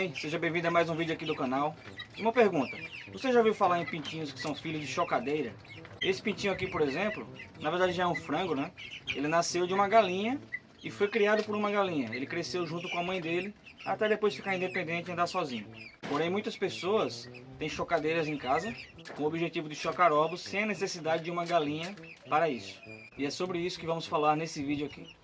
bem? Seja bem-vindo a mais um vídeo aqui do canal. Uma pergunta, você já ouviu falar em pintinhos que são filhos de chocadeira? Esse pintinho aqui, por exemplo, na verdade já é um frango, né? Ele nasceu de uma galinha e foi criado por uma galinha. Ele cresceu junto com a mãe dele, até depois ficar independente e andar sozinho. Porém, muitas pessoas têm chocadeiras em casa, com o objetivo de chocar ovos sem a necessidade de uma galinha para isso. E é sobre isso que vamos falar nesse vídeo aqui.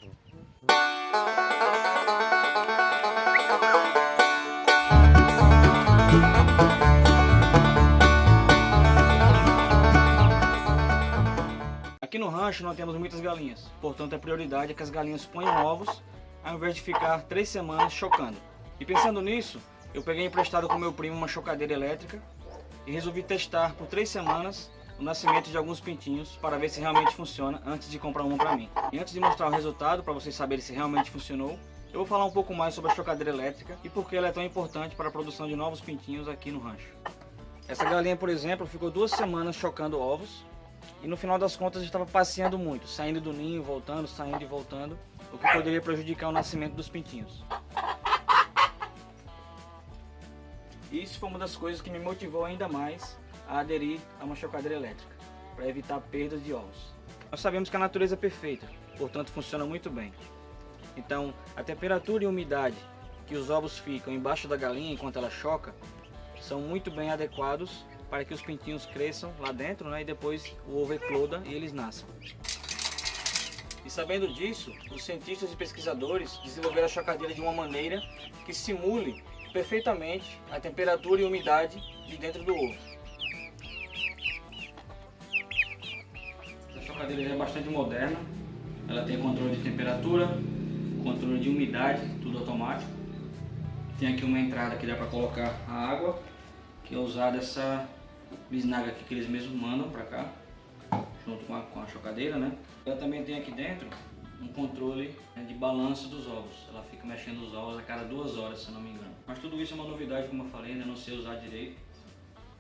Aqui no rancho nós temos muitas galinhas, portanto a prioridade é que as galinhas ponham ovos ao invés de ficar 3 semanas chocando. E pensando nisso, eu peguei emprestado com meu primo uma chocadeira elétrica e resolvi testar por 3 semanas o nascimento de alguns pintinhos para ver se realmente funciona antes de comprar uma para mim. E antes de mostrar o resultado, para vocês saberem se realmente funcionou, eu vou falar um pouco mais sobre a chocadeira elétrica e por que ela é tão importante para a produção de novos pintinhos aqui no rancho. Essa galinha, por exemplo, ficou 2 semanas chocando ovos e no final das contas estava passeando muito, saindo do ninho, voltando, saindo e voltando, o que poderia prejudicar o nascimento dos pintinhos. Isso foi uma das coisas que me motivou ainda mais a aderir a uma chocadeira elétrica, para evitar perdas de ovos. Nós sabemos que a natureza é perfeita, portanto funciona muito bem. Então, a temperatura e a umidade que os ovos ficam embaixo da galinha enquanto ela choca são muito bem adequados para que os pintinhos cresçam lá dentro, né, e depois o ovo ecloda e eles nasçam. E sabendo disso, os cientistas e pesquisadores desenvolveram a chocadeira de uma maneira que simule perfeitamente a temperatura e umidade de dentro do ovo. Essa chocadeira já é bastante moderna, ela tem controle de temperatura, controle de umidade, tudo automático. Tem aqui uma entrada que dá para colocar a água, que é usada essa bisnaga aqui que eles mesmos mandam para cá, junto com a chocadeira, né? Ela também tem aqui dentro um controle, né, de balanço dos ovos. Ela fica mexendo os ovos a cada 2 horas, se eu não me engano. Mas tudo isso é uma novidade, como eu falei, ainda não sei usar direito.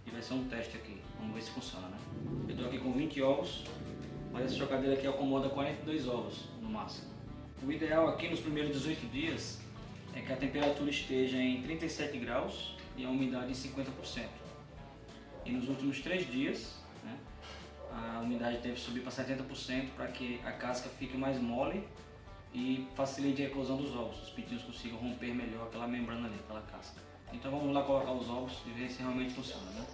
E vai ser um teste aqui, vamos ver se funciona, né? Eu estou aqui com 20 ovos, mas essa chocadeira aqui acomoda 42 ovos no máximo. O ideal aqui nos primeiros 18 dias é que a temperatura esteja em 37 graus e a umidade em 50%. E nos últimos 3 dias, né, a umidade deve subir para 70% para que a casca fique mais mole e facilite a eclosão dos ovos. Os pintinhos consigam romper melhor aquela membrana ali, aquela casca. Então vamos lá colocar os ovos e ver se realmente funciona, né?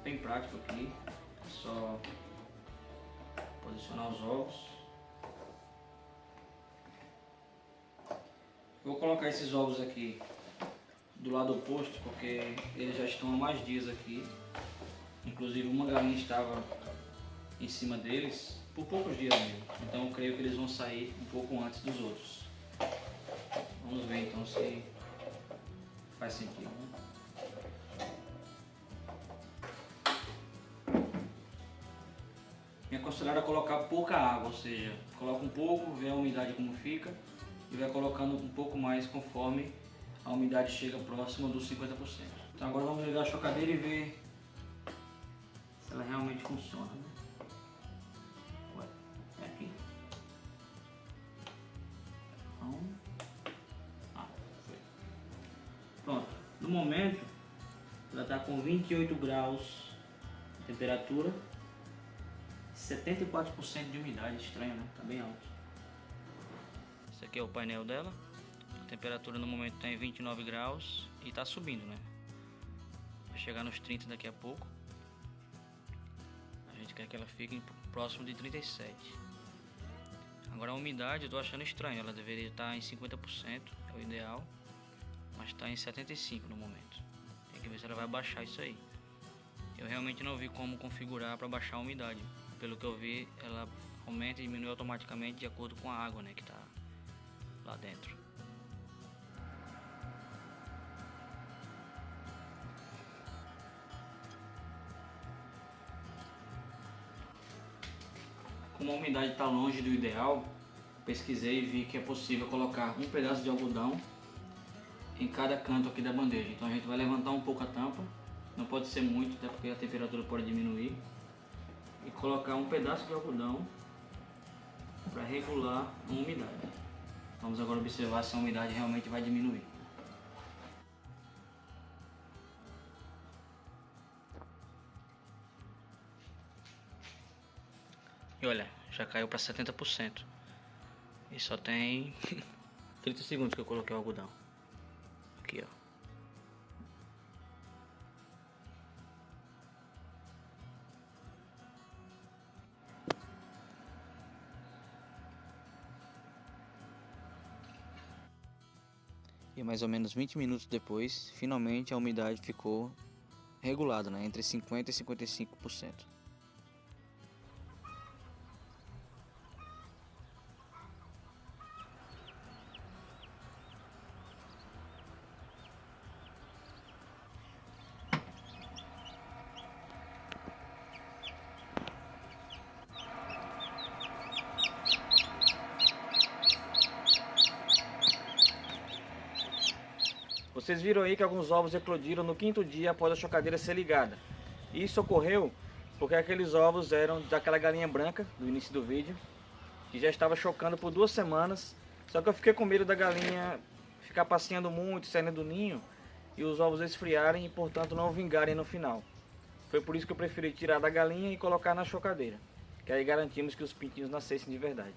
Bem prático aqui, é só posicionar os ovos. Eu vou colocar esses ovos aqui do lado oposto porque eles já estão há mais dias aqui. Inclusive uma galinha estava em cima deles por poucos dias mesmo. Então eu creio que eles vão sair um pouco antes dos outros. Vamos ver então se faz sentido, né? Me aconselharam a colocar pouca água, ou seja, coloca um pouco, vê a umidade como fica e vai colocando um pouco mais conforme a umidade chega próxima dos 50%. Então agora vamos ligar a chocadeira e ver se ela realmente funciona, né? Ué, é aqui. Então, foi. Pronto, no momento ela está com 28 graus de temperatura, 74% de umidade, estranho, né? Tá bem alto. Esse aqui é o painel dela. A temperatura no momento está em 29 graus e está subindo, né? Vai chegar nos 30 daqui a pouco. A gente quer que ela fique próximo de 37. Agora a umidade eu tô achando estranho, ela deveria estar em 50%, é o ideal, mas está em 75% no momento. Tem que ver se ela vai baixar isso aí. Eu realmente não vi como configurar para baixar a umidade. Pelo que eu vi, ela aumenta e diminui automaticamente de acordo com a água, né, que está lá dentro. Como a umidade está longe do ideal, pesquisei e vi que é possível colocar um pedaço de algodão em cada canto aqui da bandeja. Então a gente vai levantar um pouco a tampa, não pode ser muito, até porque a temperatura pode diminuir, e colocar um pedaço de algodão para regular a umidade. Vamos agora observar se a umidade realmente vai diminuir. E olha, já caiu para 70%. E só tem 30 segundos que eu coloquei o algodão. Aqui, ó. E mais ou menos 20 minutos depois, finalmente a umidade ficou regulada, né? Entre 50% e 55%. Vocês viram aí que alguns ovos eclodiram no 5º dia após a chocadeira ser ligada. Isso ocorreu porque aqueles ovos eram daquela galinha branca do início do vídeo, que já estava chocando por 2 semanas. Só que eu fiquei com medo da galinha ficar passeando muito, saindo do ninho e os ovos esfriarem e portanto não vingarem no final. Foi por isso que eu preferi tirar da galinha e colocar na chocadeira, que aí garantimos que os pintinhos nascessem de verdade.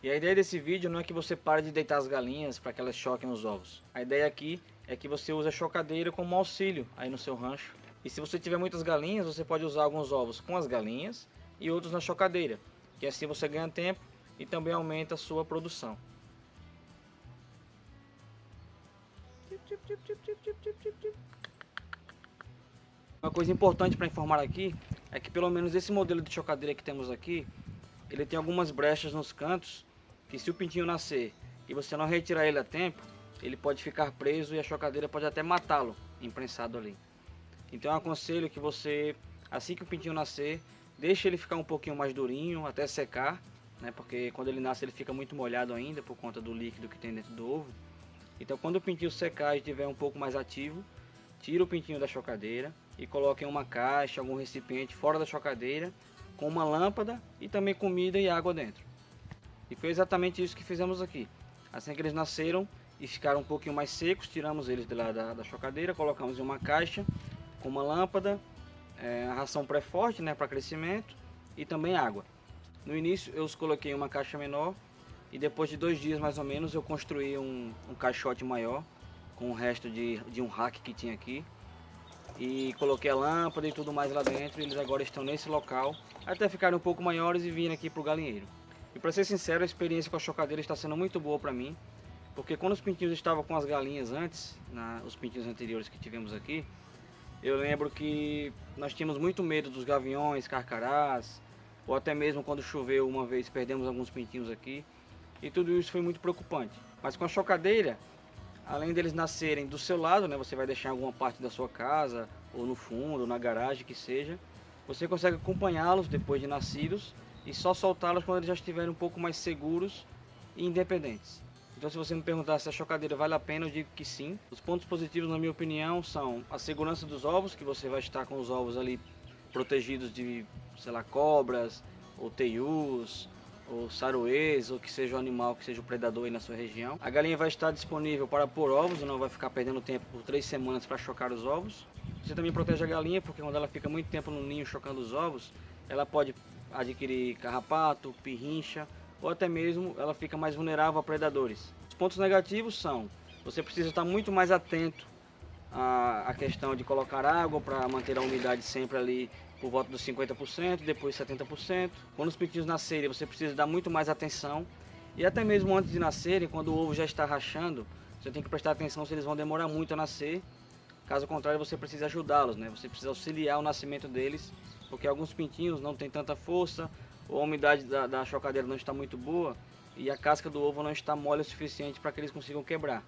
E a ideia desse vídeo não é que você pare de deitar as galinhas para que elas choquem os ovos. A ideia aqui é que você use a chocadeira como auxílio aí no seu rancho. E se você tiver muitas galinhas, você pode usar alguns ovos com as galinhas e outros na chocadeira, que assim você ganha tempo e também aumenta a sua produção. Uma coisa importante para informar aqui é que pelo menos esse modelo de chocadeira que temos aqui, ele tem algumas brechas nos cantos, que se o pintinho nascer e você não retirar ele a tempo, ele pode ficar preso e a chocadeira pode até matá-lo, imprensado ali. Então eu aconselho que você, assim que o pintinho nascer, deixe ele ficar um pouquinho mais durinho, até secar, né? Porque quando ele nasce ele fica muito molhado ainda por conta do líquido que tem dentro do ovo. Então quando o pintinho secar e estiver um pouco mais ativo, tira o pintinho da chocadeira e coloque em uma caixa, algum recipiente fora da chocadeira, com uma lâmpada e também comida e água dentro. E foi exatamente isso que fizemos aqui. Assim que eles nasceram e ficaram um pouquinho mais secos, tiramos eles de lá da chocadeira, colocamos em uma caixa com uma lâmpada, a ração pré-forte, né, para crescimento e também água. No início eu os coloquei em uma caixa menor e depois de 2 dias mais ou menos eu construí um caixote maior com o resto de um rack que tinha aqui. E coloquei a lâmpada e tudo mais lá dentro, e eles agora estão nesse local, até ficarem um pouco maiores e virem aqui para o galinheiro. E para ser sincero, a experiência com a chocadeira está sendo muito boa para mim, porque quando os pintinhos estavam com as galinhas antes, os pintinhos anteriores que tivemos aqui, eu lembro que nós tínhamos muito medo dos gaviões, carcarás, ou até mesmo quando choveu uma vez perdemos alguns pintinhos aqui, e tudo isso foi muito preocupante. Mas com a chocadeira, além deles nascerem do seu lado, né, você vai deixar em alguma parte da sua casa, ou no fundo, ou na garagem, que seja, você consegue acompanhá-los depois de nascidos e só soltá-los quando eles já estiverem um pouco mais seguros e independentes. Então se você me perguntar se a chocadeira vale a pena, eu digo que sim. Os pontos positivos, na minha opinião, são a segurança dos ovos, que você vai estar com os ovos ali protegidos de, sei lá, cobras, ou teius, ou saruês, ou que seja o animal, que seja o predador aí na sua região. A galinha vai estar disponível para pôr ovos, não vai ficar perdendo tempo por 3 semanas para chocar os ovos. Você também protege a galinha, porque quando ela fica muito tempo no ninho chocando os ovos, ela pode adquirir carrapato, pirrincha, ou até mesmo ela fica mais vulnerável a predadores. Os pontos negativos são, você precisa estar muito mais atento à questão de colocar água para manter a umidade sempre ali por volta dos 50%, depois 70%. Quando os pintinhos nascerem, você precisa dar muito mais atenção. E até mesmo antes de nascerem, quando o ovo já está rachando, você tem que prestar atenção se eles vão demorar muito a nascer. Caso contrário, você precisa ajudá-los, né? Você precisa auxiliar o nascimento deles, porque alguns pintinhos não têm tanta força, ou a umidade da chocadeira não está muito boa, e a casca do ovo não está mole o suficiente para que eles consigam quebrar.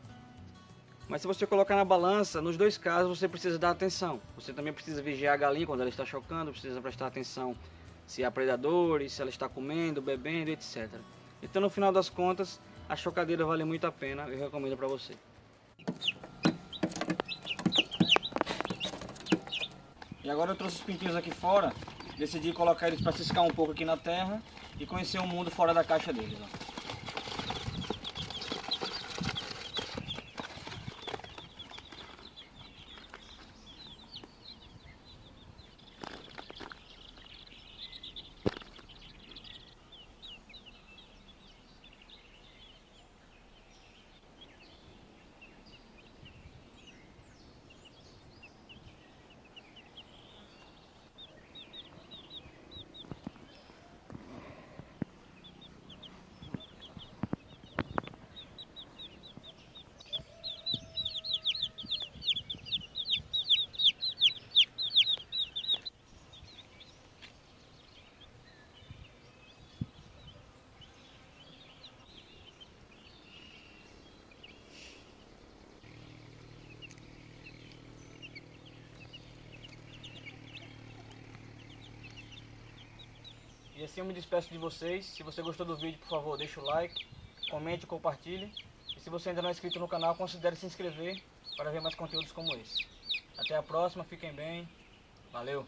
Mas se você colocar na balança, nos 2 casos você precisa dar atenção. Você também precisa vigiar a galinha quando ela está chocando, precisa prestar atenção se há predadores, se ela está comendo, bebendo, etc. Então no final das contas, a chocadeira vale muito a pena, eu recomendo para você. E agora eu trouxe os pintinhos aqui fora, decidi colocar eles para ciscar um pouco aqui na terra e conhecer o mundo fora da caixa deles. Ó. E assim eu me despeço de vocês. Se você gostou do vídeo, por favor, deixa o like, comente e compartilhe. E se você ainda não é inscrito no canal, considere se inscrever para ver mais conteúdos como esse. Até a próxima, fiquem bem. Valeu!